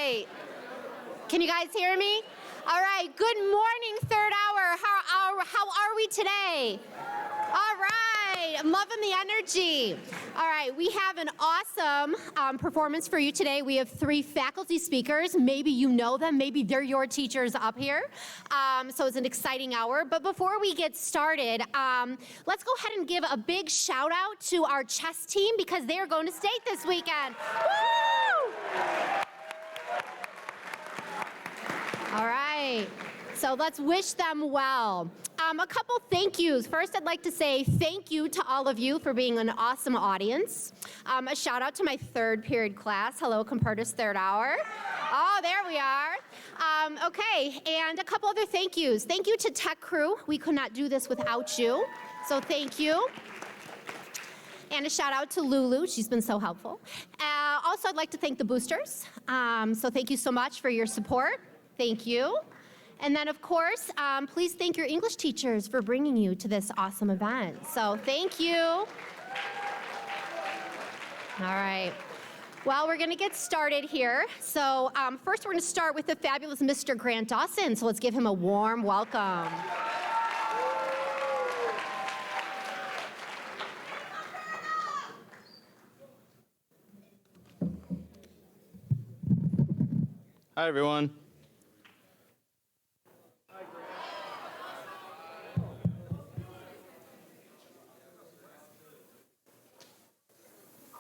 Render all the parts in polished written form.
right. Can you guys hear me? All right. Good morning, third hour. How are we today? All right. I'm loving the energy. All right. We have an awesome performance for you today. We have 3 faculty speakers. Maybe you know them. Maybe they're your teachers up here. So it's an exciting hour. But before we get started, let's go ahead and give a big shout out to our chess team because they are going to state this weekend. Woo! All right, so let's wish them well. A couple thank yous. First, I'd like to say thank you to all of you for being an awesome audience. A shout out to my third period class. Hello, Compertus third hour. Oh, there we are. Okay, and a couple other thank yous. Thank you to Tech Crew. We could not do this without you, so thank you. And a shout out to Lulu. She's been so helpful. Also, I'd like to thank the boosters. So thank you so much for your support. Thank you. And then, of course, please thank your English teachers for bringing you to this awesome event. So thank you. All right. Well, we're going to get started here. So first, we're going to start with the fabulous Mr. Grant Dawson. So let's give him a warm welcome. Hi, everyone.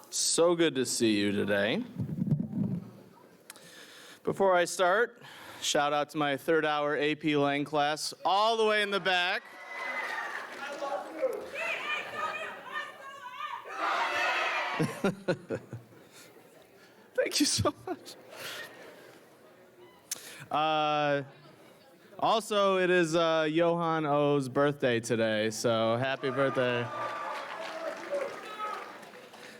So good to see you today. Before I start, shout out to my third hour AP Lang class all the way in the back. Thank you so much. Also, it is Johan O's birthday today, so happy birthday.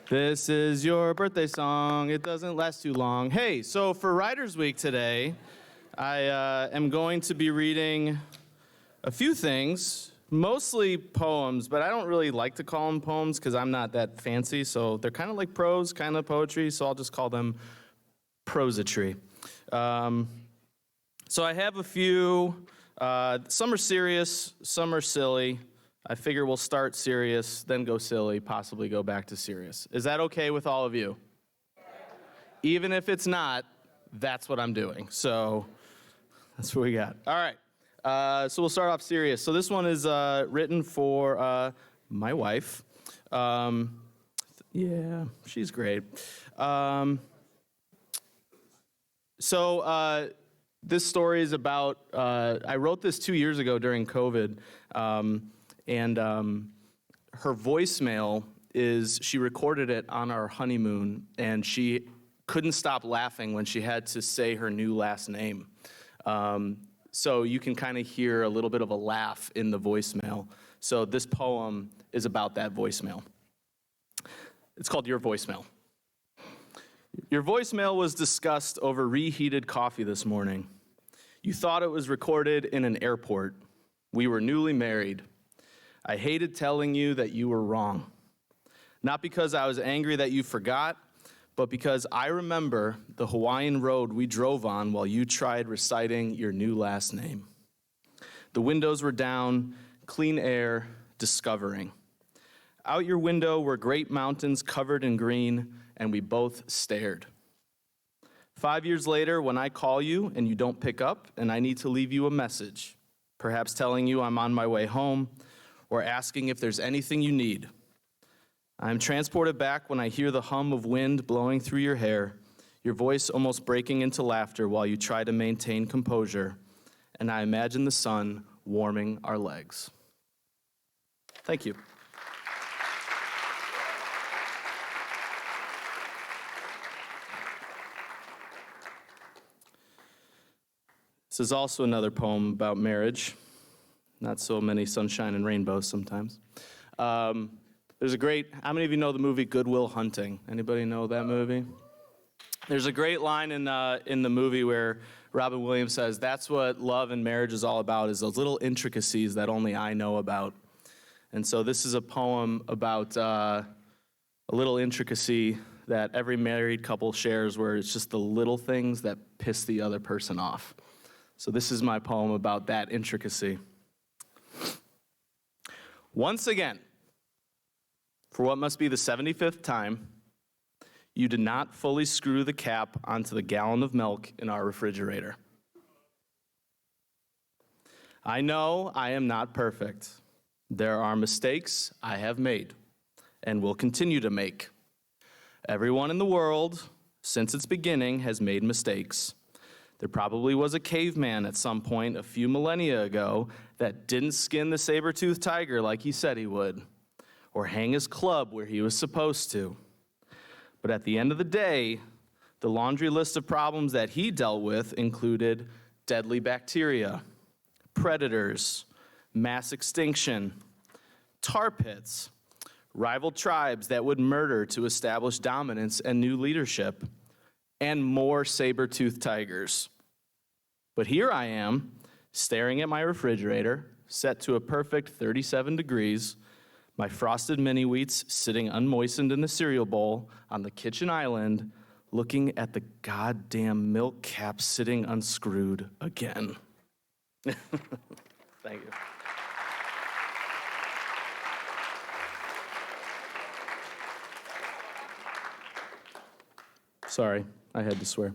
This is your birthday song. It doesn't last too long. Hey, so for Writers Week today, I am going to be reading a few things, mostly poems, but I don't really like to call them poems because I'm not that fancy, so they're kind of like prose, kind of poetry, so I'll just call them prosatry. So I have a few, some are serious, some are silly. I figure we'll start serious, then go silly, possibly go back to serious. Is that okay with all of you? Even if it's not, that's what I'm doing. So that's what we got. All right. So we'll start off serious. So this one is written for my wife. Yeah, she's great. This story is about, I wrote this 2 years ago during COVID, and her voicemail is, she recorded it on our honeymoon, and she couldn't stop laughing when she had to say her new last name. So you can kind of hear a little bit of a laugh in the voicemail. So this poem is about that voicemail. It's called Your Voicemail. Your voicemail was discussed over reheated coffee this morning. You thought it was recorded in an airport. We were newly married. I hated telling you that you were wrong. Not because I was angry that you forgot, but because I remember the Hawaiian road we drove on while you tried reciting your new last name. The windows were down, clean air, discovering. Out your window were great mountains covered in green, and we both stared. 5 years later, when I call you and you don't pick up, and I need to leave you a message, perhaps telling you I'm on my way home, or asking if there's anything you need, I'm transported back when I hear the hum of wind blowing through your hair, your voice almost breaking into laughter while you try to maintain composure, and I imagine the sun warming our legs. Thank you. This is also another poem about marriage. Not so many sunshine and rainbows sometimes. There's a great, how many of you know the movie Good Will Hunting? Anybody know that movie? There's a great line in the movie where Robin Williams says, that's what love and marriage is all about, is those little intricacies that only I know about. And so this is a poem about a little intricacy that every married couple shares where it's just the little things that piss the other person off. So this is my poem about that intricacy. Once again, for what must be the 75th time, you did not fully screw the cap onto the gallon of milk in our refrigerator. I know I am not perfect. There are mistakes I have made and will continue to make. Everyone in the world, since its beginning, has made mistakes. There probably was a caveman at some point a few millennia ago that didn't skin the saber-toothed tiger like he said he would, or hang his club where he was supposed to. But at the end of the day, the laundry list of problems that he dealt with included deadly bacteria, predators, mass extinction, tar pits, rival tribes that would murder to establish dominance and new leadership, and more saber-toothed tigers. But here I am, staring at my refrigerator, set to a perfect 37 degrees, my frosted mini-wheats sitting unmoistened in the cereal bowl on the kitchen island, looking at the goddamn milk cap sitting unscrewed again. Thank you. Sorry, I had to swear.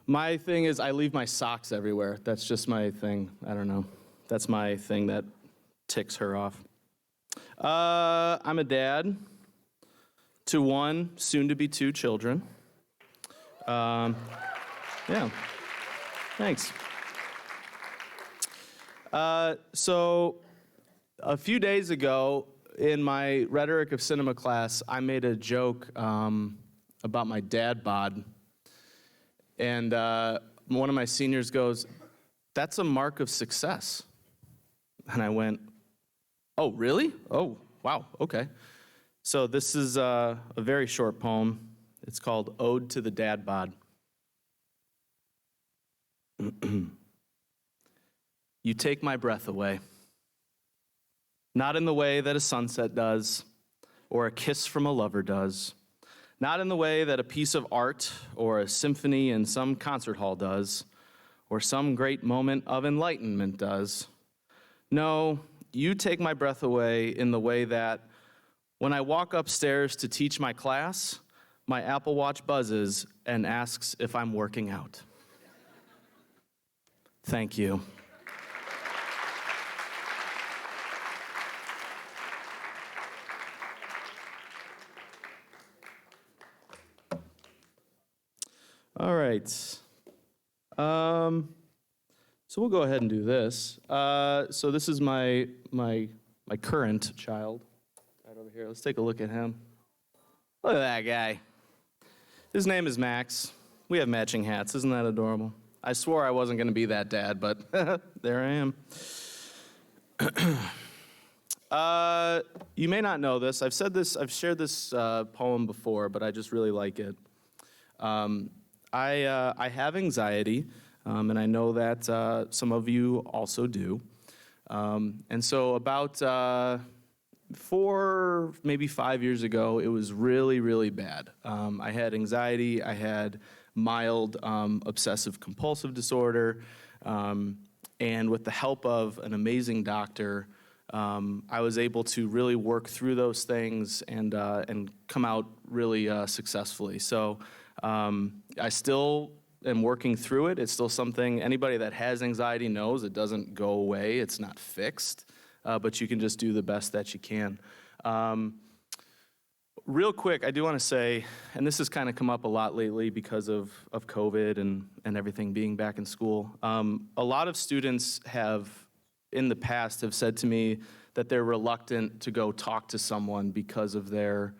My thing is I leave my socks everywhere. That's just my thing. I don't know. That's my thing that ticks her off. I'm a dad to one, soon to be two children. Yeah, thanks. So a few days ago, in my rhetoric of cinema class, I made a joke about my dad bod. And one of my seniors goes, "That's a mark of success." And I went, "Oh, really? Oh, wow, okay." So this is a very short poem. It's called Ode to the Dad Bod. You take my breath away. Not in the way that a sunset does, or a kiss from a lover does. Not in the way that a piece of art or a symphony in some concert hall does, or some great moment of enlightenment does. No, you take my breath away in the way that when I walk upstairs to teach my class, my Apple Watch buzzes and asks if I'm working out. Thank you. All right. So we'll go ahead and do this. So this is my current child, right over here. Let's take a look at him. Look at that guy. His name is Max. We have matching hats. Isn't that adorable? I swore I wasn't going to be that dad, but there I am. You may not know this. I've shared this poem before, but I just really like it. I have anxiety, and I know that some of you also do. And so about 4, maybe 5 years ago, it was really, really bad. I had anxiety. I had mild obsessive compulsive disorder. And with the help of an amazing doctor, I was able to really work through those things and come out really successfully. So I still am working through it. It's still something anybody that has anxiety knows it doesn't go away. It's not fixed, but you can just do the best that you can. Real quick, I do want to say, and this has kind of come up a lot lately because of COVID and everything being back in school. A lot of students have, in the past, have said to me that they're reluctant to go talk to someone because of their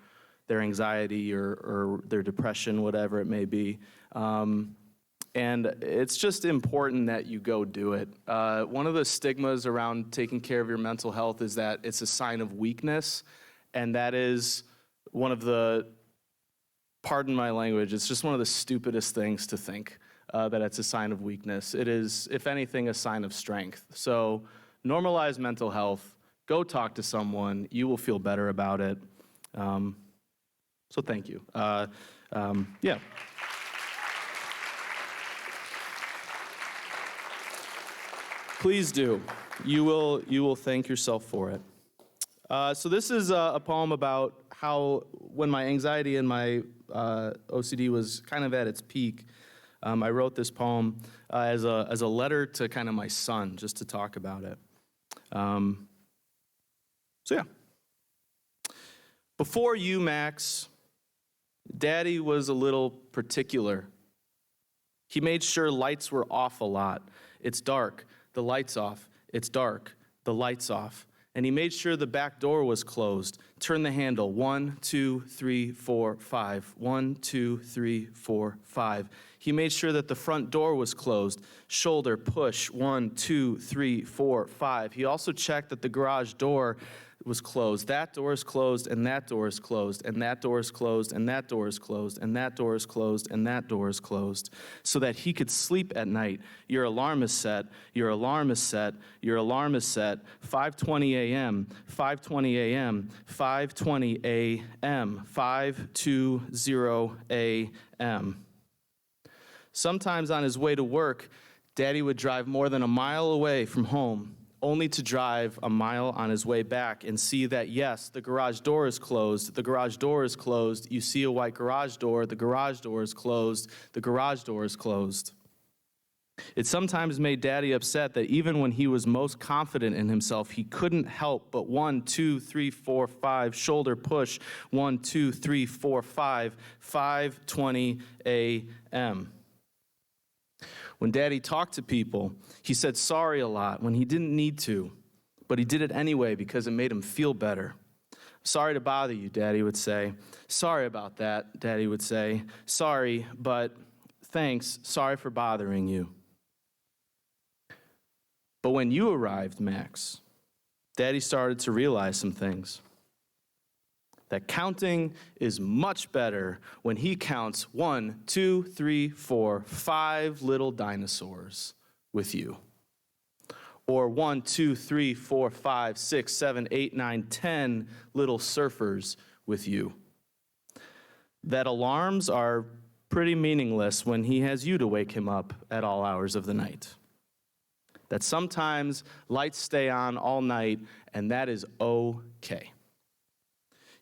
anxiety or their depression, whatever it may be. And it's just important that you go do it. One of the stigmas around taking care of your mental health is that it's a sign of weakness, and that is one of the, pardon my language, it's just one of the stupidest things to think, that it's a sign of weakness. It is, if anything, a sign of strength. So normalize mental health, go talk to someone, you will feel better about it. So thank you. Yeah. Please do. You will thank yourself for it. So this is a poem about how when my anxiety and my OCD was kind of at its peak, I wrote this poem as a letter to kind of my son, just to talk about it. So yeah. Before you, Max, Daddy was a little particular. He made sure lights were off a lot. It's dark, the light's off. It's dark, the light's off. And he made sure the back door was closed. Turn the handle. 1, 2, 3, 4, 5. 1, 2, 3, 4, 5. He made sure that the front door was closed. Shoulder, push. 1, 2, 3, 4, 5. He also checked that the garage door was closed. That door is closed, and that door is closed, and that door is closed, and that door is closed, and that door is closed, and that door is closed, so that he could sleep at night. Your alarm is set. Your alarm is set. Your alarm is set. 5:20 a.m. 5:20 a.m. 5:20 a.m. 5:20 a.m. Sometimes on his way to work, Daddy would drive more than a mile away from home, only to drive a mile on his way back and see that, yes, the garage door is closed, the garage door is closed, you see a white garage door, the garage door is closed, the garage door is closed. It sometimes made Daddy upset that even when he was most confident in himself, he couldn't help but 1, 2, 3, 4, 5, shoulder push, 1, 2, 3, 4, 5, 5:20 a.m. When Daddy talked to people, he said sorry a lot when he didn't need to, but he did it anyway because it made him feel better. Sorry to bother you, Daddy would say. Sorry about that, Daddy would say. Sorry, but thanks. Sorry for bothering you. But when you arrived, Max, Daddy started to realize some things. That counting is much better when he counts 1, 2, 3, 4, 5 little dinosaurs with you. Or 1, 2, 3, 4, 5, 6, 7, 8, 9, 10 little surfers with you. That alarms are pretty meaningless when he has you to wake him up at all hours of the night. That sometimes lights stay on all night, and that is okay.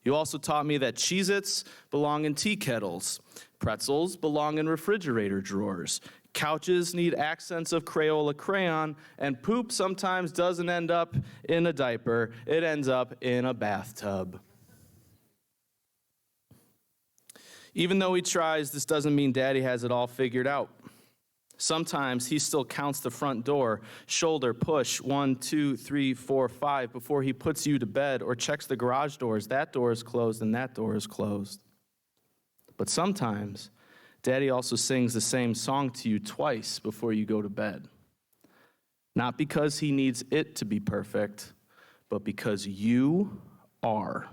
You also taught me that Cheez-Its belong in tea kettles, pretzels belong in refrigerator drawers, couches need accents of Crayola crayon, and poop sometimes doesn't end up in a diaper, it ends up in a bathtub. Even though he tries, this doesn't mean Daddy has it all figured out. Sometimes he still counts the front door, shoulder push, 1, 2, 3, 4, 5, before he puts you to bed or checks the garage doors. That door is closed and that door is closed. But sometimes Daddy also sings the same song to you twice before you go to bed. Not because he needs it to be perfect, but because you are.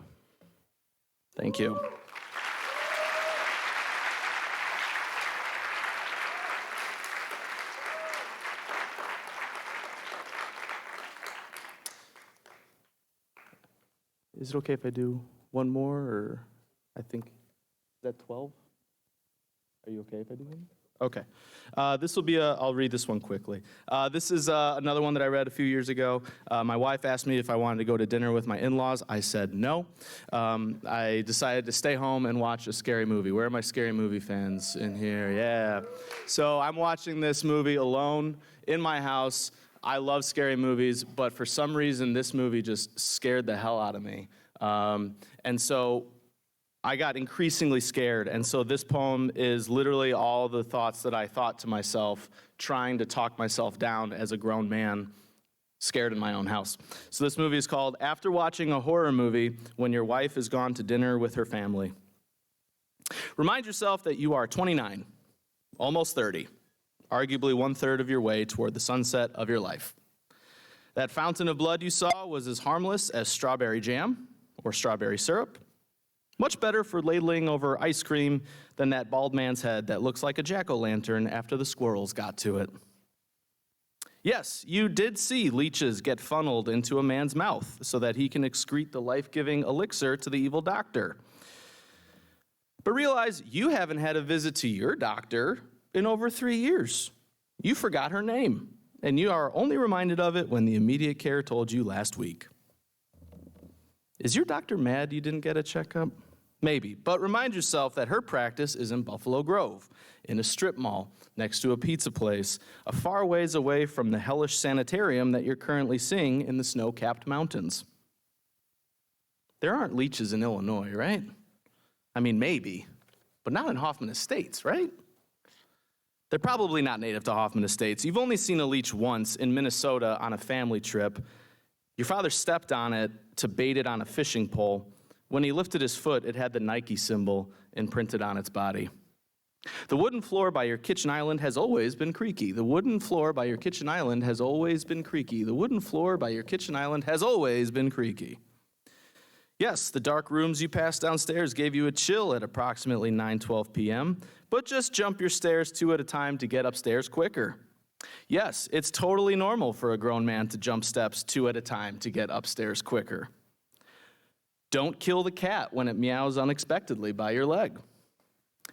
Thank you. Is it okay if I do one more, or I think, is that 12? Are you okay if I do one? Okay. This will be I'll read this one quickly. This is another one that I read a few years ago. My wife asked me if I wanted to go to dinner with my in-laws. I said no. I decided to stay home and watch a scary movie. Where are my scary movie fans in here? Yeah. So I'm watching this movie alone in my house. I love scary movies, but for some reason, this movie just scared the hell out of me. And so I got increasingly scared. And so this poem is literally all the thoughts that I thought to myself, trying to talk myself down as a grown man, scared in my own house. So this movie is called After Watching a Horror Movie When Your Wife Has Gone to Dinner with Her Family. Remind yourself that you are 29, almost 30. Arguably 1/3 of your way toward the sunset of your life. That fountain of blood you saw was as harmless as strawberry jam or strawberry syrup. Much better for ladling over ice cream than that bald man's head that looks like a jack-o'-lantern after the squirrels got to it. Yes, you did see leeches get funneled into a man's mouth so that he can excrete the life-giving elixir to the evil doctor. But realize you haven't had a visit to your doctor in over 3 years. You forgot her name, and you are only reminded of it when the immediate care told you last week. Is your doctor mad you didn't get a checkup? Maybe, but remind yourself that her practice is in Buffalo Grove, in a strip mall, next to a pizza place, a far ways away from the hellish sanitarium that you're currently seeing in the snow-capped mountains. There aren't leeches in Illinois, right? I mean, maybe, but not in Hoffman Estates, right? They're probably not native to Hoffman Estates. You've only seen a leech once in Minnesota on a family trip. Your father stepped on it to bait it on a fishing pole. When he lifted his foot, it had the Nike symbol imprinted on its body. The wooden floor by your kitchen island has always been creaky. The wooden floor by your kitchen island has always been creaky. The wooden floor by your kitchen island has always been creaky. Yes, the dark rooms you passed downstairs gave you a chill at approximately 9:12 p.m., but just jump your stairs 2 at a time to get upstairs quicker. Yes, it's totally normal for a grown man to jump steps 2 at a time to get upstairs quicker. Don't kill the cat when it meows unexpectedly by your leg.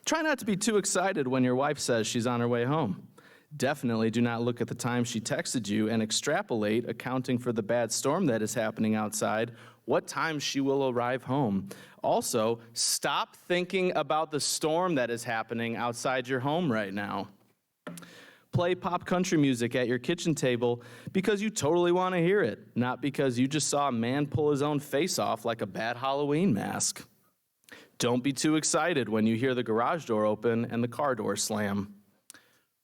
Try not to be too excited when your wife says she's on her way home. Definitely do not look at the time she texted you and extrapolate, accounting for the bad storm that is happening outside, what time she will arrive home. Also, stop thinking about the storm that is happening outside your home right now. Play pop country music at your kitchen table because you totally want to hear it, not because you just saw a man pull his own face off like a bad Halloween mask. Don't be too excited when you hear the garage door open and the car door slam.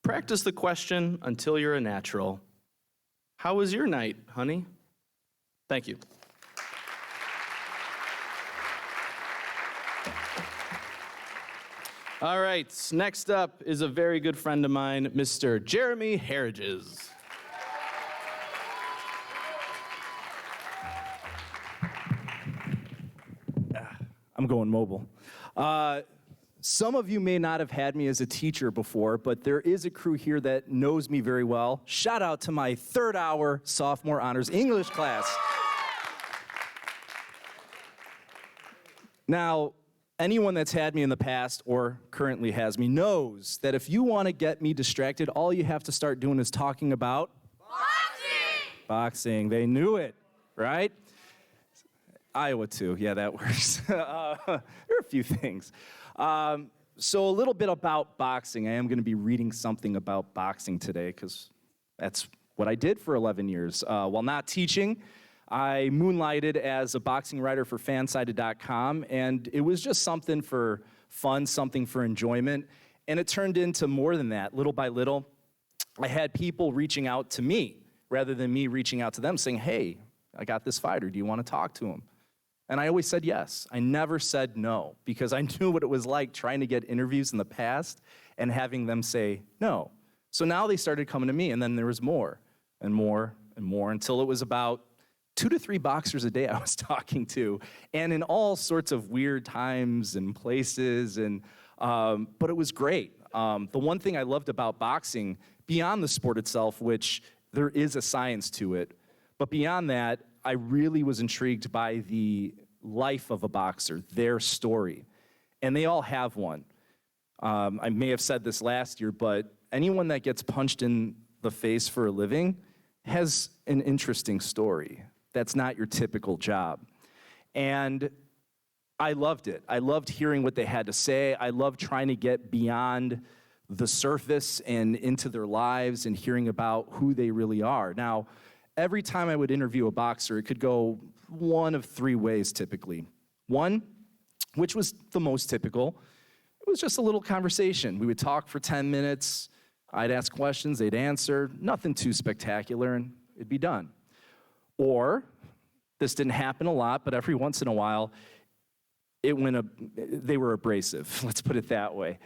Practice the question until you're a natural. How was your night, honey? Thank you. All right, next up is a very good friend of mine, Mr. Jeremy Harridges. I'm going mobile. Some of you may not have had me as a teacher before, but there is a crew here that knows me very well. Shout out to my third hour sophomore honors English class. Now, anyone that's had me in the past or currently has me knows that if you want to get me distracted, all you have to start doing is talking about boxing. They knew it, right? Iowa too. Yeah, that works. There are a few things. So a little bit about boxing. I am going to be reading something about boxing today because that's what I did for 11 years. While not teaching, I moonlighted as a boxing writer for Fansided.com, and it was just something for fun, something for enjoyment, and it turned into more than that. Little by little, I had people reaching out to me rather than me reaching out to them saying, hey, I got this fighter, do you want to talk to him? And I always said yes. I never said no because I knew what it was like trying to get interviews in the past and having them say no. So now they started coming to me, and then there was more and more and more until it was about 2 to 3 boxers a day I was talking to, and in all sorts of weird times and places, and but it was great. The one thing I loved about boxing, beyond the sport itself, which there is a science to it, but beyond that, I really was intrigued by the life of a boxer, their story, and they all have one. I may have said this last year, but anyone that gets punched in the face for a living has an interesting story. That's not your typical job. And I loved it. I loved hearing what they had to say. I loved trying to get beyond the surface and into their lives and hearing about who they really are. Now, every time I would interview a boxer, it could go one of 3 ways typically. One, which was the most typical, it was just a little conversation. We would talk for 10 minutes. I'd ask questions, they'd answer, nothing too spectacular, and it'd be done. Or, this didn't happen a lot, but every once in a while, they were abrasive, let's put it that way.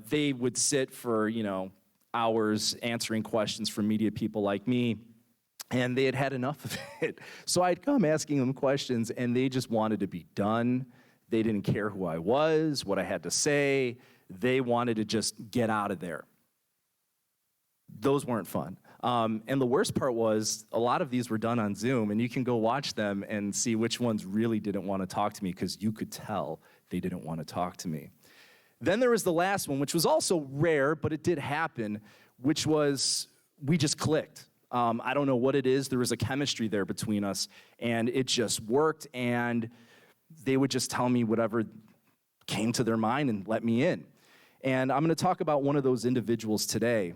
They would sit for, hours answering questions from media people like me, and they had had enough of it. So I'd come asking them questions, and they just wanted to be done. They didn't care who I was, what I had to say. They wanted to just get out of there. Those weren't fun. And the worst part was a lot of these were done on Zoom, and you can go watch them and see which ones really didn't want to talk to me because you could tell they didn't want to talk to me. Then there was the last one, which was also rare, but it did happen, which was we just clicked. I don't know what it is. There was a chemistry there between us, and it just worked, and they would just tell me whatever came to their mind and let me in. And I'm going to talk about one of those individuals today.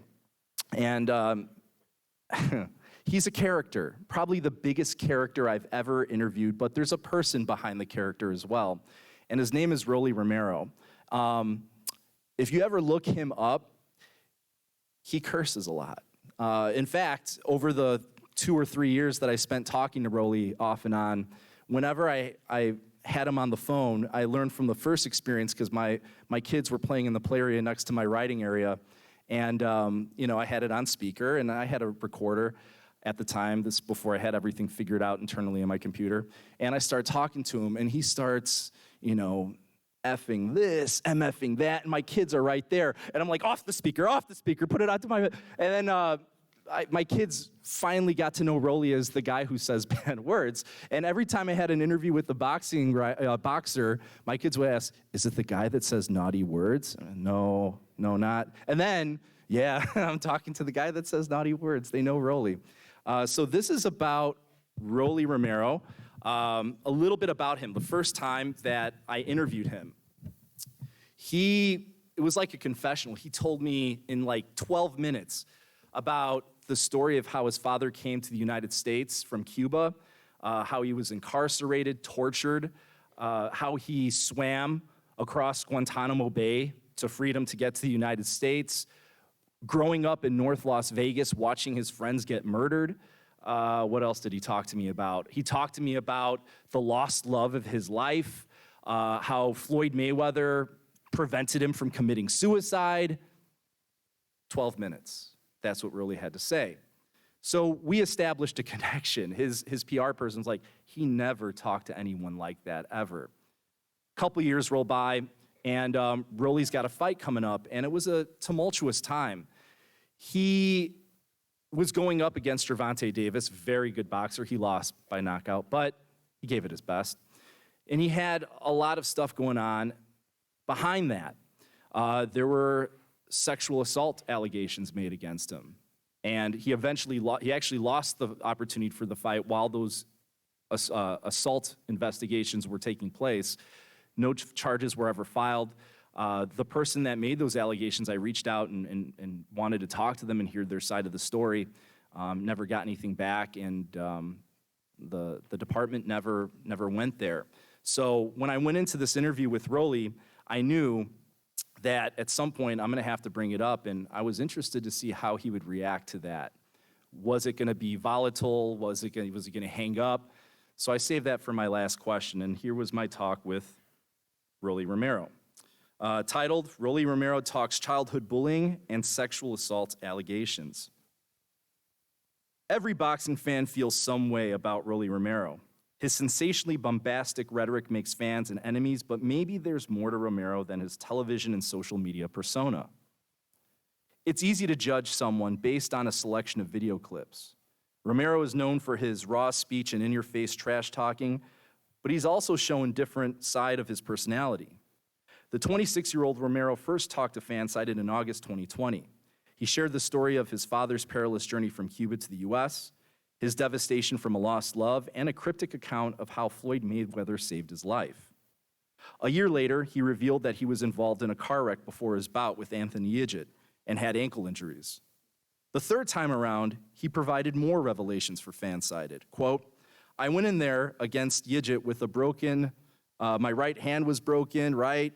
And he's a character, probably the biggest character I've ever interviewed, but there's a person behind the character as well. And his name is Rolly Romero. If you ever look him up, he curses a lot. In fact, over the 2 or 3 years that I spent talking to Rolly off and on, whenever I had him on the phone, I learned from the first experience because my kids were playing in the play area next to my writing area. And, I had it on speaker, and I had a recorder at the time, this before I had everything figured out internally on my computer. And I start talking to him, and he starts, effing this, MFing that, and my kids are right there. And I'm like, off the speaker, put it out to my... And then my kids finally got to know Rolly as the guy who says bad words. And every time I had an interview with the boxer, my kids would ask, is it the guy that says naughty words? No, not. And then, yeah, I'm talking to the guy that says naughty words. They know Rolly. So this is about Rolly Romero. A little bit about him. The first time that I interviewed him, it was like a confessional. He told me in like 12 minutes about the story of how his father came to the United States from Cuba, how he was incarcerated, tortured, how he swam across Guantanamo Bay to freedom to get to the United States, growing up in North Las Vegas, watching his friends get murdered. What else did he talk to me about? He talked to me about the lost love of his life, how Floyd Mayweather prevented him from committing suicide. 12 minutes. That's what Rolly had to say. So we established a connection. His PR person's like, he never talked to anyone like that ever. A couple years roll by, and Rolly's got a fight coming up, and it was a tumultuous time. He was going up against Gervonta Davis, very good boxer. He lost by knockout, but he gave it his best. And he had a lot of stuff going on behind that. There were sexual assault allegations made against him. And he actually lost the opportunity for the fight while those assault investigations were taking place. No charges were ever filed. The person that made those allegations, I reached out and wanted to talk to them and hear their side of the story. Never got anything back, and the department never went there. So when I went into this interview with Rolly, I knew that at some point I'm going to have to bring it up, and I was interested to see how he would react to that. Was it going to be volatile? Was he going to hang up? So I saved that for my last question, and here was my talk with Rolly Romero. Titled, Rolly Romero Talks Childhood Bullying and Sexual Assault Allegations. Every boxing fan feels some way about Rolly Romero. His sensationally bombastic rhetoric makes fans and enemies, but maybe there's more to Romero than his television and social media persona. It's easy to judge someone based on a selection of video clips. Romero is known for his raw speech and in-your-face trash talking, but he's also shown a different side of his personality. The 26-year-old Romero first talked to Fansided in August 2020. He shared the story of his father's perilous journey from Cuba to the U.S., his devastation from a lost love, and a cryptic account of how Floyd Mayweather saved his life. A year later, he revealed that he was involved in a car wreck before his bout with Anthony Yigit and had ankle injuries. The third time around, he provided more revelations for Fansided. Quote, I went in there against Yigit with a broken, my right hand was broken, right?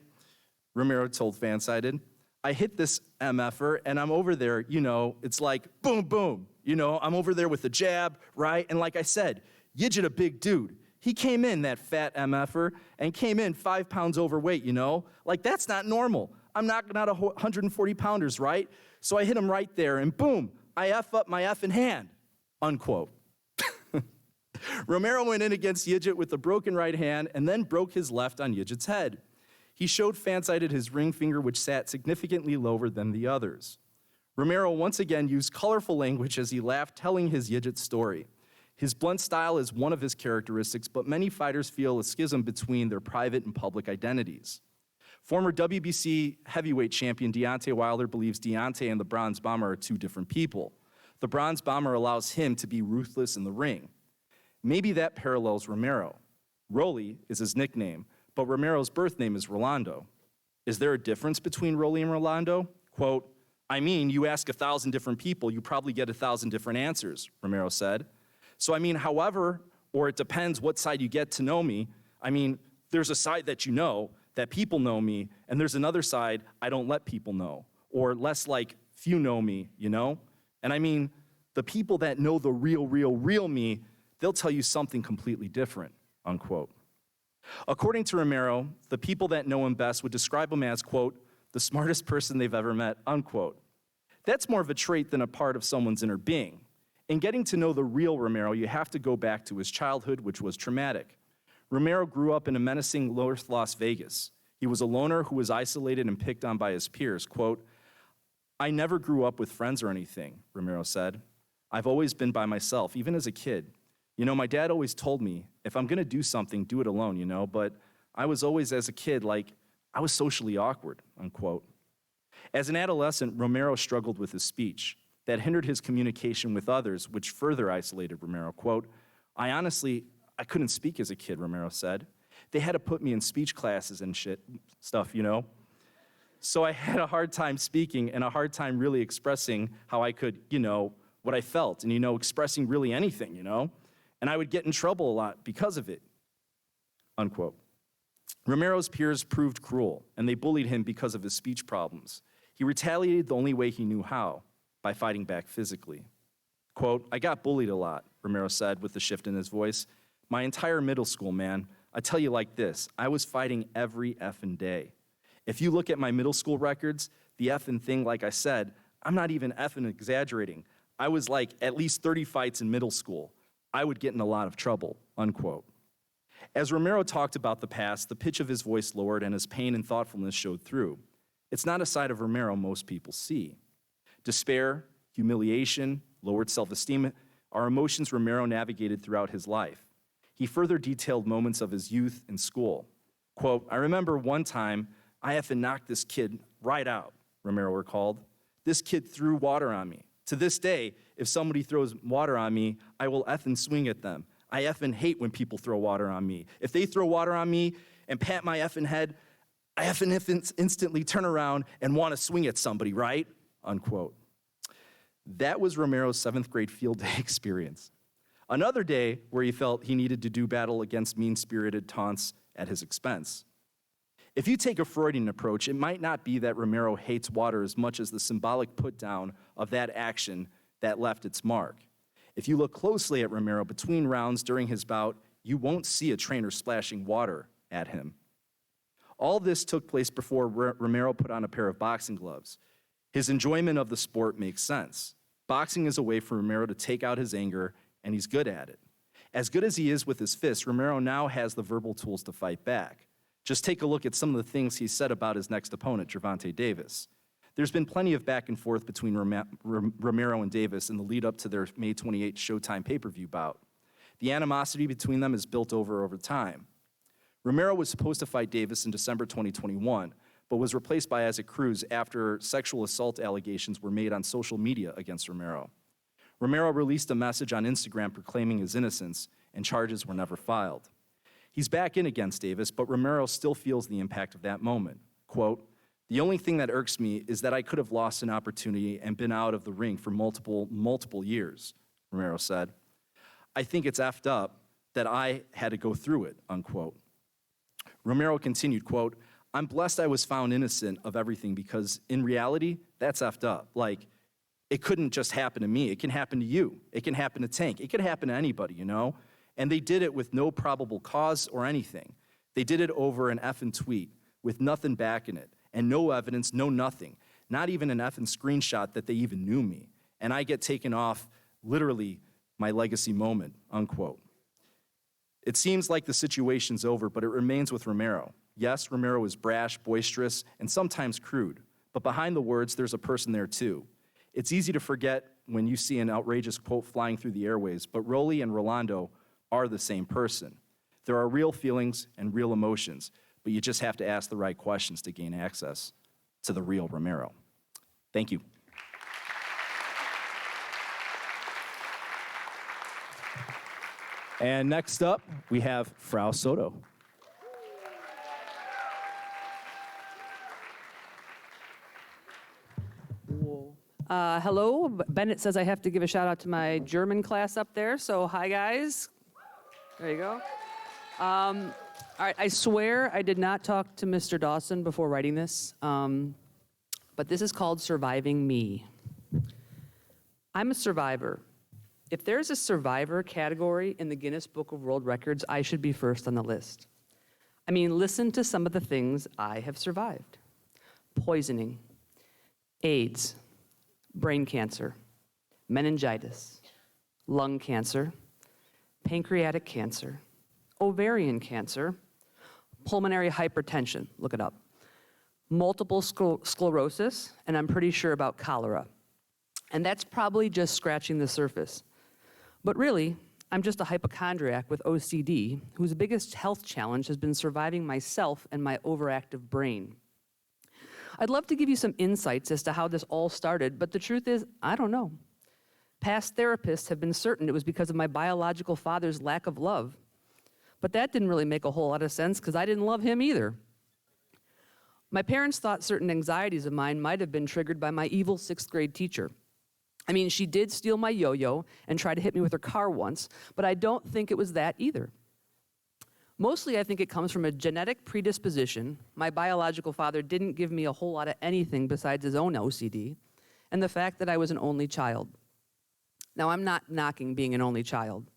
Romero told Fansided. I hit this MFer, and I'm over there, it's like boom, boom. I'm over there with the jab, right? And like I said, Yigit a big dude. He came in, that fat MFer, and came in 5 pounds overweight, Like, that's not normal. I'm knocking out 140 pounders, right? So I hit him right there, and boom, I F up my effing hand, unquote. Romero went in against Yigit with a broken right hand and then broke his left on Yigit's head. He showed Fansided his ring finger, which sat significantly lower than the others. Romero once again used colorful language as he laughed, telling his Yigit story. His blunt style is one of his characteristics, but many fighters feel a schism between their private and public identities. Former WBC heavyweight champion Deontay Wilder believes Deontay and the Bronze Bomber are two different people. The Bronze Bomber allows him to be ruthless in the ring. Maybe that parallels Romero. Rolly is his nickname, but Romero's birth name is Rolando. Is there a difference between Rolly and Rolando? Quote, I mean, you ask 1,000 different people, you probably get 1,000 different answers, Romero said. So I mean, however, or it depends what side you get to know me. I mean, there's a side that you know, that people know me, and there's another side I don't let people know, or less like few know me, you know? And I mean, the people that know the real me, they'll tell you something completely different, unquote. According to Romero, the people that know him best would describe him as, quote, the smartest person they've ever met, unquote. That's more of a trait than a part of someone's inner being. In getting to know the real Romero, you have to go back to his childhood, which was traumatic. Romero grew up in a menacing North Las Vegas. He was a loner who was isolated and picked on by his peers. Quote, I never grew up with friends or anything, Romero said. I've always been by myself, even as a kid. You know, my dad always told me, if I'm gonna do something, do it alone, you know, but I was always, as a kid, like, I was socially awkward, unquote. As an adolescent, Romero struggled with his speech. That hindered his communication with others, which further isolated Romero. Quote, I couldn't speak as a kid, Romero said. They had to put me in speech classes and stuff, you know? So I had a hard time speaking and a hard time really expressing how I could, you know, what I felt and, you know, expressing really anything, you know? And I would get in trouble a lot because of it, unquote. Romero's peers proved cruel, and they bullied him because of his speech problems. He retaliated the only way he knew how, by fighting back physically. Quote, I got bullied a lot, Romero said with a shift in his voice. My entire middle school, man. I tell you like this, I was fighting every effing day. If you look at my middle school records, the effing thing, like I said, I'm not even effing exaggerating. I was like at least 30 fights in middle school. I would get in a lot of trouble, unquote. As Romero talked about the past, the pitch of his voice lowered and his pain and thoughtfulness showed through. It's not a side of Romero most people see. Despair, humiliation, lowered self-esteem are emotions Romero navigated throughout his life. He further detailed moments of his youth in school. Quote, I remember one time I effing knocked this kid right out, Romero recalled. This kid threw water on me. To this day, if somebody throws water on me, I will effing swing at them. I effing hate when people throw water on me. If they throw water on me and pat my effing head, I effing instantly turn around and want to swing at somebody, right? Unquote. That was Romero's 7th grade field day experience. Another day where he felt he needed to do battle against mean-spirited taunts at his expense. If you take a Freudian approach, it might not be that Romero hates water as much as the symbolic put-down of that action that left its mark. If you look closely at Romero between rounds during his bout, you won't see a trainer splashing water at him. All this took place before Romero put on a pair of boxing gloves. His enjoyment of the sport makes sense. Boxing is a way for Romero to take out his anger, and he's good at it. As good as he is with his fists, Romero now has the verbal tools to fight back. Just take a look at some of the things he said about his next opponent, Gervonta Davis. There's been plenty of back and forth between Romero and Davis in the lead up to their May 28 Showtime pay-per-view bout. The animosity between them is built over time. Romero was supposed to fight Davis in December 2021, but was replaced by Isaac Cruz after sexual assault allegations were made on social media against Romero. Romero released a message on Instagram proclaiming his innocence, and charges were never filed. He's back in against Davis, but Romero still feels the impact of that moment. Quote, the only thing that irks me is that I could have lost an opportunity and been out of the ring for multiple years, Romero said. I think it's effed up that I had to go through it, unquote. Romero continued, quote, I'm blessed I was found innocent of everything because in reality, that's effed up. Like, it couldn't just happen to me. It can happen to you. It can happen to Tank. It could happen to anybody, you know? And they did it with no probable cause or anything. They did it over an effing tweet with nothing backing it and no evidence, no nothing. Not even an effing screenshot that they even knew me. And I get taken off literally my legacy moment, unquote. It seems like the situation's over, but it remains with Romero. Yes, Romero is brash, boisterous, and sometimes crude. But behind the words, there's a person there too. It's easy to forget when you see an outrageous quote flying through the airwaves, but Rolly and Rolando are the same person. There are real feelings and real emotions, but but you just have to ask the right questions to gain access to the real Ramiro. Thank you. And next up, we have Frau Soto. Hello. Bennett says I have to give a shout out to my German class up there. So hi, guys. There you go. All right. I swear I did not talk to Mr. Dawson before writing this, but this is called Surviving Me. I'm a survivor. If there's a survivor category in the Guinness Book of World Records, I should be first on the list. I mean, listen to some of the things I have survived: poisoning, AIDS, brain cancer, meningitis, lung cancer, pancreatic cancer, ovarian cancer, pulmonary hypertension, look it up, multiple sclerosis, and I'm pretty sure about cholera. And that's probably just scratching the surface. But really, I'm just a hypochondriac with OCD whose biggest health challenge has been surviving myself and my overactive brain. I'd love to give you some insights as to how this all started, but the truth is, I don't know. Past therapists have been certain it was because of my biological father's lack of love. But that didn't really make a whole lot of sense because I didn't love him either. My parents thought certain anxieties of mine might have been triggered by my evil 6th grade teacher. I mean, she did steal my yo-yo and try to hit me with her car once, but I don't think it was that either. Mostly, I think it comes from a genetic predisposition. My biological father didn't give me a whole lot of anything besides his own OCD, and the fact that I was an only child. Now, I'm not knocking being an only child.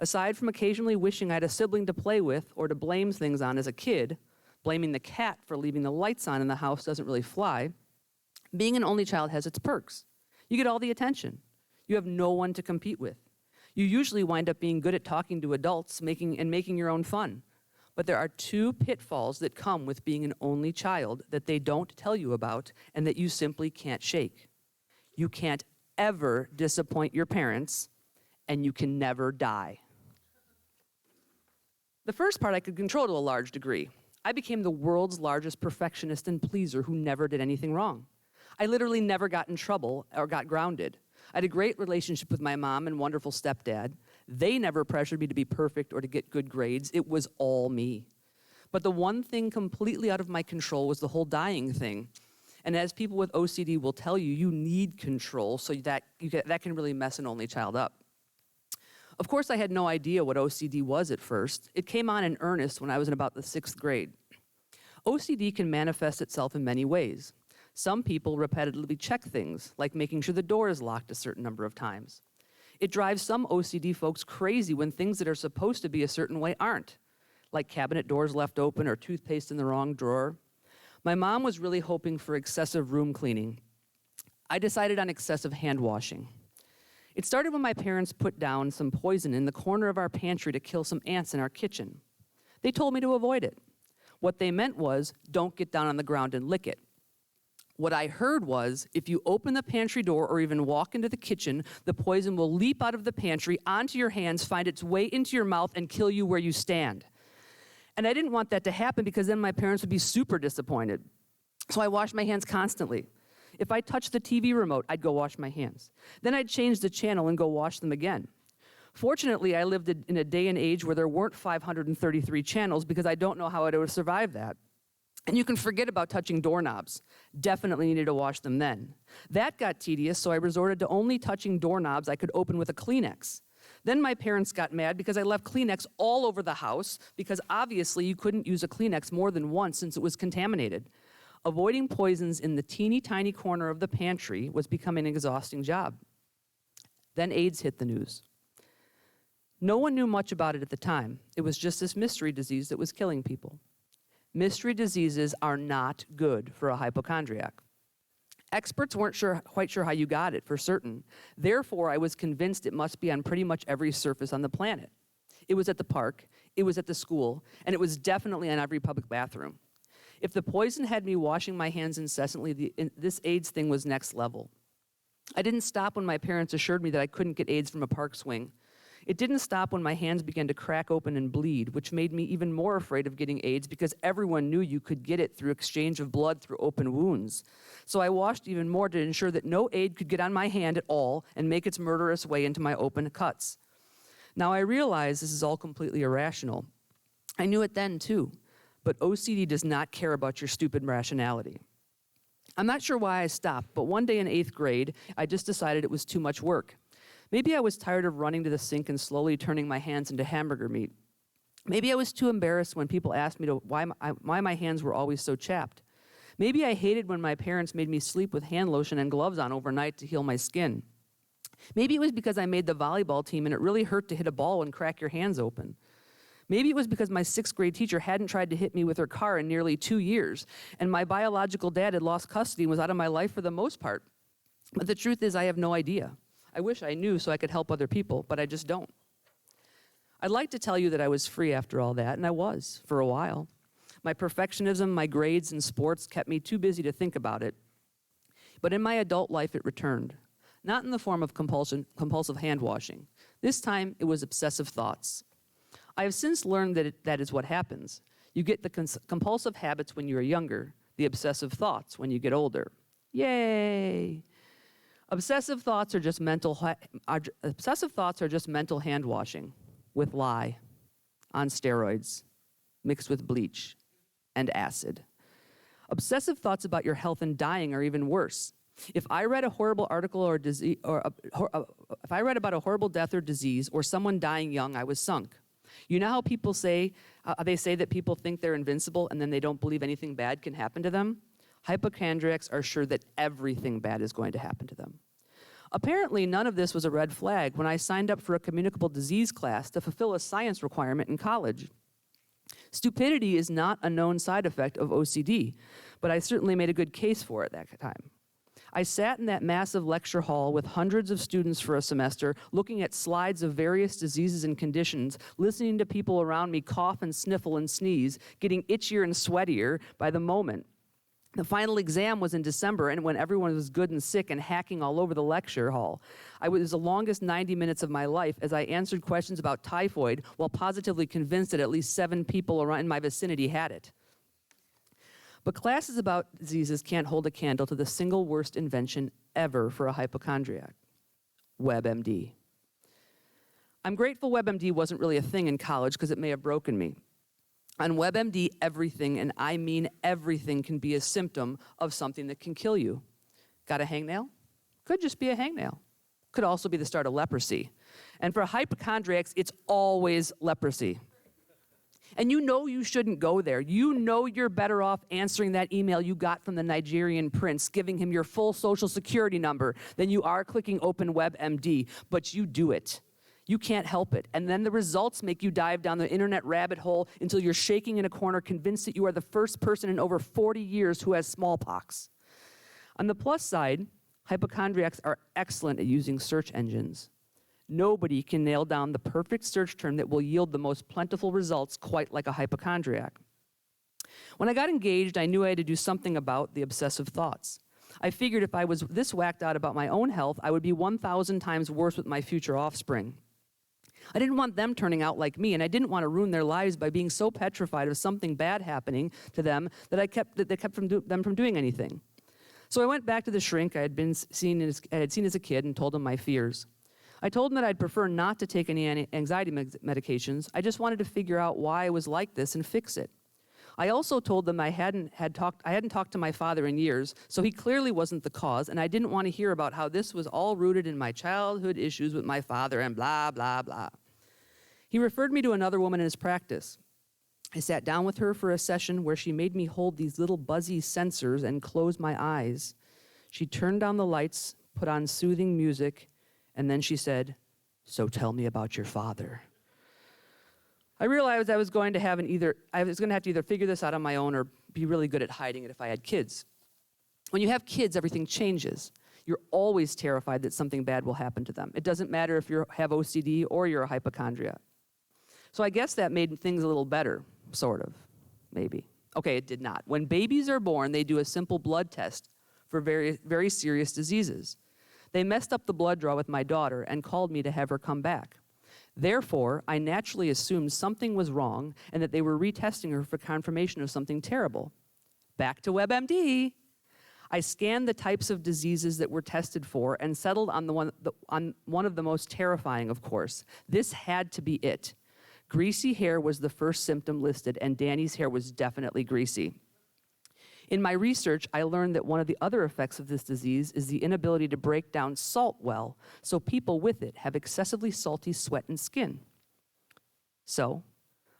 Aside from occasionally wishing I had a sibling to play with or to blame things on as a kid, blaming the cat for leaving the lights on in the house doesn't really fly, being an only child has its perks. You get all the attention. You have no one to compete with. You usually wind up being good at talking to adults, making your own fun. But there are 2 pitfalls that come with being an only child that they don't tell you about and that you simply can't shake. You can't ever disappoint your parents, and you can never die. The first part I could control to a large degree. I became the world's largest perfectionist and pleaser who never did anything wrong. I literally never got in trouble or got grounded. I had a great relationship with my mom and wonderful stepdad. They never pressured me to be perfect or to get good grades. It was all me. But the one thing completely out of my control was the whole dying thing. And as people with OCD will tell you, you need control so that can really mess an only child up. Of course, I had no idea what OCD was at first. It came on in earnest when I was in about the 6th grade. OCD can manifest itself in many ways. Some people repetitively check things, like making sure the door is locked a certain number of times. It drives some OCD folks crazy when things that are supposed to be a certain way aren't, like cabinet doors left open or toothpaste in the wrong drawer. My mom was really hoping for excessive room cleaning. I decided on excessive hand washing. It started when my parents put down some poison in the corner of our pantry to kill some ants in our kitchen. They told me to avoid it. What they meant was, don't get down on the ground and lick it. What I heard was, if you open the pantry door or even walk into the kitchen, the poison will leap out of the pantry onto your hands, find its way into your mouth, and kill you where you stand. And I didn't want that to happen because then my parents would be super disappointed. So I washed my hands constantly. If I touched the TV remote, I'd go wash my hands. Then I'd change the channel and go wash them again. Fortunately, I lived in a day and age where there weren't 533 channels because I don't know how I would have survived that. And you can forget about touching doorknobs. Definitely needed to wash them then. That got tedious, so I resorted to only touching doorknobs I could open with a Kleenex. Then my parents got mad because I left Kleenex all over the house because obviously you couldn't use a Kleenex more than once since it was contaminated. Avoiding poisons in the teeny tiny corner of the pantry was becoming an exhausting job. Then AIDS hit the news. No one knew much about it at the time. It was just this mystery disease that was killing people. Mystery diseases are not good for a hypochondriac. Experts weren't quite sure how you got it for certain. Therefore, I was convinced it must be on pretty much every surface on the planet. It was at the park, it was at the school, and it was definitely on every public bathroom. If the poison had me washing my hands incessantly, this AIDS thing was next level. I didn't stop when my parents assured me that I couldn't get AIDS from a park swing. It didn't stop when my hands began to crack open and bleed, which made me even more afraid of getting AIDS because everyone knew you could get it through exchange of blood through open wounds. So I washed even more to ensure that no AIDS could get on my hand at all and make its murderous way into my open cuts. Now I realize this is all completely irrational. I knew it then too, but OCD does not care about your stupid rationality. I'm not sure why I stopped, but one day in 8th grade, I just decided it was too much work. Maybe I was tired of running to the sink and slowly turning my hands into hamburger meat. Maybe I was too embarrassed when people asked me why my hands were always so chapped. Maybe I hated when my parents made me sleep with hand lotion and gloves on overnight to heal my skin. Maybe it was because I made the volleyball team and it really hurt to hit a ball and crack your hands open. Maybe it was because my 6th grade teacher hadn't tried to hit me with her car in nearly 2 years, and my biological dad had lost custody and was out of my life for the most part. But the truth is, I have no idea. I wish I knew so I could help other people, but I just don't. I'd like to tell you that I was free after all that, and I was, for a while. My perfectionism, my grades, and sports kept me too busy to think about it. But in my adult life, it returned. Not in the form of compulsive hand-washing. This time, it was obsessive thoughts. I have since learned that that is what happens. You get the compulsive habits when you're younger, the obsessive thoughts when you get older. Yay! Obsessive thoughts are just mental hand washing with lye on steroids mixed with bleach and acid. Obsessive thoughts about your health and dying are even worse. If I read a horrible article or disease, if I read about a horrible death or disease or someone dying young, I was sunk. You know how people say, they say that people think they're invincible and then they don't believe anything bad can happen to them? Hypochondriacs are sure that everything bad is going to happen to them. Apparently, none of this was a red flag when I signed up for a communicable disease class to fulfill a science requirement in college. Stupidity is not a known side effect of OCD, but I certainly made a good case for it that time. I sat in that massive lecture hall with hundreds of students for a semester, looking at slides of various diseases and conditions, listening to people around me cough and sniffle and sneeze, getting itchier and sweatier by the moment. The final exam was in December, and when everyone was good and sick and hacking all over the lecture hall. It was the longest 90 minutes of my life as I answered questions about typhoid while positively convinced that at least 7 people around in my vicinity had it. But classes about diseases can't hold a candle to the single worst invention ever for a hypochondriac, WebMD. I'm grateful WebMD wasn't really a thing in college because it may have broken me. On WebMD, everything, and I mean everything, can be a symptom of something that can kill you. Got a hangnail? Could just be a hangnail. Could also be the start of leprosy. And for hypochondriacs, it's always leprosy. And you know you shouldn't go there. You know you're better off answering that email you got from the Nigerian prince, giving him your full social security number, than you are clicking open WebMD, but you do it. You can't help it. And then the results make you dive down the internet rabbit hole until you're shaking in a corner, convinced that you are the first person in over 40 years who has smallpox. On the plus side, hypochondriacs are excellent at using search engines. Nobody can nail down the perfect search term that will yield the most plentiful results quite like a hypochondriac. When I got engaged, I knew I had to do something about the obsessive thoughts. I figured if I was this whacked out about my own health, I would be 1,000 times worse with my future offspring. I didn't want them turning out like me, and I didn't want to ruin their lives by being so petrified of something bad happening to them that they kept them from doing anything. So I went back to the shrink I had seen as a kid and told him my fears. I told him that I'd prefer not to take any anxiety medications. I just wanted to figure out why I was like this and fix it. I also told them I hadn't talked to my father in years, so he clearly wasn't the cause, and I didn't want to hear about how this was all rooted in my childhood issues with my father and blah, blah, blah. He referred me to another woman in his practice. I sat down with her for a session where she made me hold these little buzzy sensors and close my eyes. She turned down the lights, put on soothing music, and then she said, "So tell me about your father." I realized I was going to have to either figure this out on my own or be really good at hiding it if I had kids. When you have kids, everything changes. You're always terrified that something bad will happen to them. It doesn't matter if you have OCD or you're a hypochondriac. So I guess that made things a little better, sort of, maybe. Okay, it did not. When babies are born, they do a simple blood test for very, very serious diseases. They messed up the blood draw with my daughter and called me to have her come back. Therefore, I naturally assumed something was wrong and that they were retesting her for confirmation of something terrible. Back to WebMD. I scanned the types of diseases that were tested for and settled on one of the most terrifying, of course. This had to be it. Greasy hair was the first symptom listed, and Danny's hair was definitely greasy. In my research, I learned that one of the other effects of this disease is the inability to break down salt well, so people with it have excessively salty sweat and skin. So,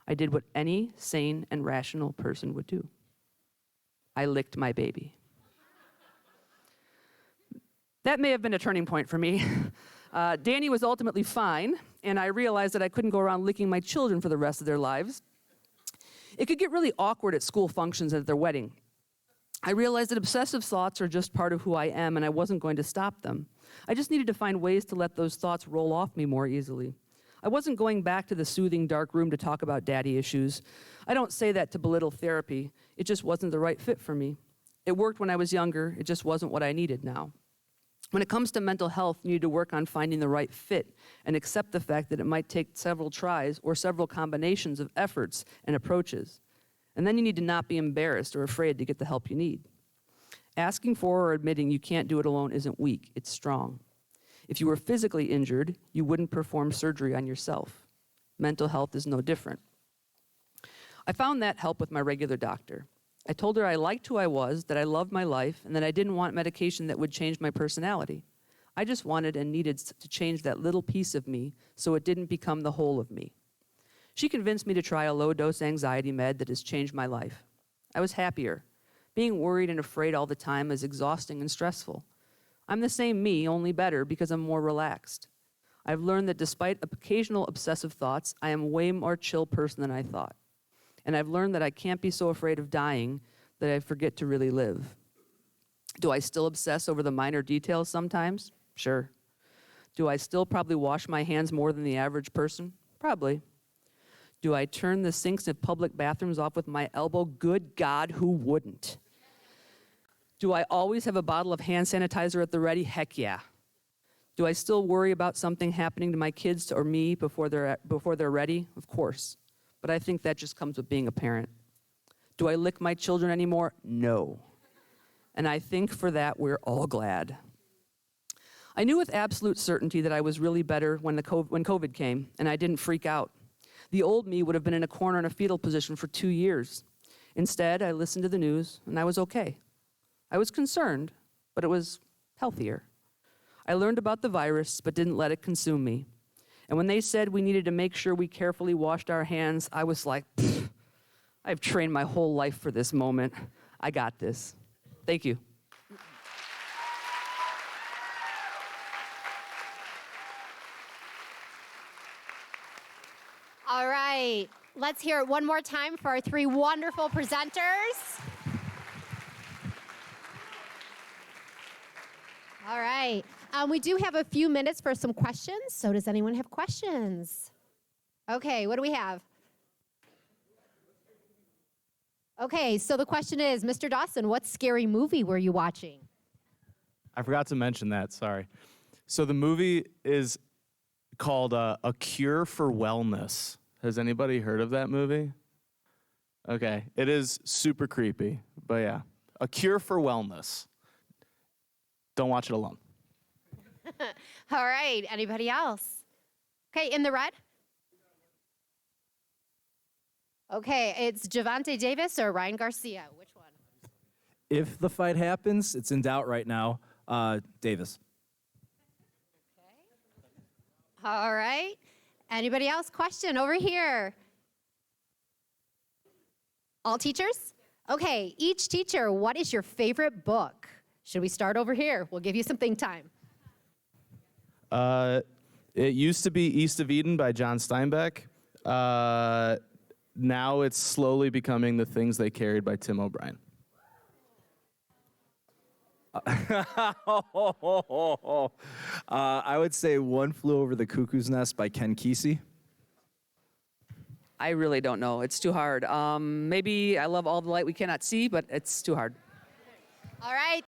I did what any sane and rational person would do. I licked my baby. That may have been a turning point for me. Danny was ultimately fine, and I realized that I couldn't go around licking my children for the rest of their lives. It could get really awkward at school functions and at their wedding. I realized that obsessive thoughts are just part of who I am, and I wasn't going to stop them. I just needed to find ways to let those thoughts roll off me more easily. I wasn't going back to the soothing dark room to talk about daddy issues. I don't say that to belittle therapy. It just wasn't the right fit for me. It worked when I was younger. It just wasn't what I needed now. When it comes to mental health, you need to work on finding the right fit and accept the fact that it might take several tries or several combinations of efforts and approaches. And then you need to not be embarrassed or afraid to get the help you need. Asking for or admitting you can't do it alone isn't weak, it's strong. If you were physically injured, you wouldn't perform surgery on yourself. Mental health is no different. I found that help with my regular doctor. I told her I liked who I was, that I loved my life, and that I didn't want medication that would change my personality. I just wanted and needed to change that little piece of me so it didn't become the whole of me. She convinced me to try a low-dose anxiety med that has changed my life. I was happier. Being worried and afraid all the time is exhausting and stressful. I'm the same me, only better, because I'm more relaxed. I've learned that despite occasional obsessive thoughts, I am a way more chill person than I thought. And I've learned that I can't be so afraid of dying that I forget to really live. Do I still obsess over the minor details sometimes? Sure. Do I still probably wash my hands more than the average person? Probably. Do I turn the sinks of public bathrooms off with my elbow? Good God, who wouldn't? Do I always have a bottle of hand sanitizer at the ready? Heck yeah. Do I still worry about something happening to my kids or me before they're ready? Of course. But I think that just comes with being a parent. Do I lick my children anymore? No. And I think for that we're all glad. I knew with absolute certainty that I was really better when COVID came, and I didn't freak out. The old me would have been in a corner in a fetal position for 2 years. Instead, I listened to the news, and I was okay. I was concerned, but it was healthier. I learned about the virus, but didn't let it consume me. And when they said we needed to make sure we carefully washed our hands, I was like, I've trained my whole life for this moment. I got this. Thank you. All right, let's hear it one more time for our three wonderful presenters. All right, we do have a few minutes for some questions. So does anyone have questions? Okay, what do we have? Okay, so the question is, Mr. Dawson, what scary movie were you watching? I forgot to mention that, sorry. So the movie is called A Cure for Wellness. Has anybody heard of that movie? Okay, it is super creepy, but yeah. A Cure for Wellness. Don't watch it alone. All right, anybody else? Okay, in the red? Okay, it's Javante Davis or Ryan Garcia. Which one? If the fight happens, it's in doubt right now. Davis. Okay. All right. Anybody else? Question over here. All teachers? Okay, each teacher, what is your favorite book? Should we start over here? We'll give you some think time. It used to be East of Eden by John Steinbeck. Now it's slowly becoming The Things They Carried by Tim O'Brien. I would say One Flew Over the Cuckoo's Nest by Ken Kesey. I really don't know. It's too hard. Maybe I love All the Light We Cannot See, but it's too hard. All right.